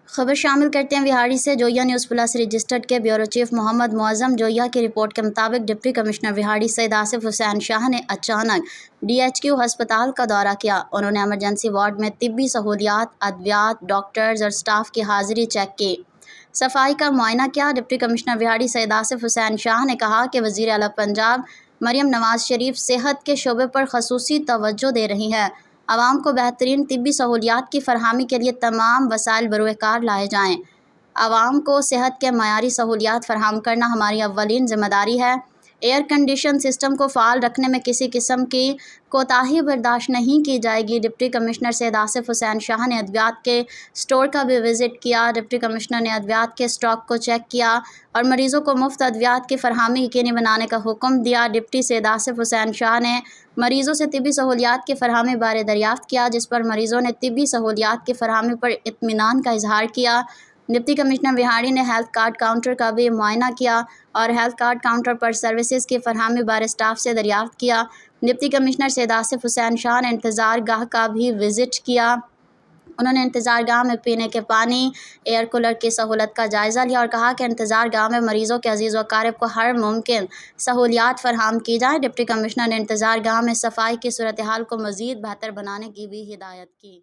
खबर शामिल करते हैं विहाड़ी से। जोया न्यूज़ प्लस रजिस्टर्ड के ब्यूरो चीफ मोहम्मद मुअज़्ज़म जोया की रिपोर्ट के मुताबिक डिप्टी कमिश्नर विहाड़ी सैयद आसिफ हुसैन शाह ने अचानक DHQ अस्पताल का दौरा किया। उन्होंने एमरजेंसी वार्ड में तिब्बी सहूलियात, अद्वियात, डॉक्टर्स और स्टाफ की हाजिरी चेक की, सफाई का मुआयना किया। डिप्टी कमिश्नर विहाड़ी सैयद आसिफ हुसैन शाह ने कहा कि वज़ीर आला पंजाब मरियम नवाज शरीफ सेहत के शोबे पर खसूसी तवज्जो दे रही है। आवाम को बेहतरीन तिब्बी सहूलियात की फरहमी के लिए तमाम वसाइल बरूएकार लाए जाएँ। आवाम को सेहत के मयारी सहूलियात फराहम करना हमारी अव्वलीन ज़िम्मेदारी है। एयर कंडीशन सिस्टम को फ़ाल रखने में किसी किस्म की कोताही बर्दाश्त नहीं की जाएगी। डिप्टी कमिश्नर सैयद आसिफ हुसैन शाह ने अद्वियात के स्टोर का भी विज़िट किया। डिप्टी कमिश्नर ने अद्वियात के स्टॉक को चेक किया और मरीज़ों को मुफ्त अद्वियात की फरहमी यकीनी बनाने का हुक्म दिया। डिप्टी सैयद आसिफ हुसैन शाह ने मरीज़ों से तिब्बी सहूलियात की फरहमी बारे दरियाफ़्त किया, जिस पर मरीज़ों ने तिब्बी सहूलियात की फरहमी पर इत्मीनान का इजहार किया। डिप्टी कमिश्नर विहाड़ी ने हेल्थ कार्ड काउंटर का भी मुआयना किया और हेल्थ कार्ड काउंटर पर सर्विसेज की फरहमी बारे स्टाफ से दरियाफ्त किया। डिप्टी कमिश्नर सैयद आसिफ हुसैन शाह ने इंतज़ार गाह का भी विज़िट किया। उन्होंने इंतज़ार गाह में पीने के पानी, एयर कूलर की सहूलत का जायज़ा लिया और कहा कि इंतज़ार गाह में मरीज़ों के अजीज़ व अकारिब को हर मुमकिन सहूलियात फराहम की जाए। डिप्टी कमिश्नर ने इंतज़ार गाह में सफाई की सूरत हाल को मज़ीद बेहतर बनाने की भी हिदायत की।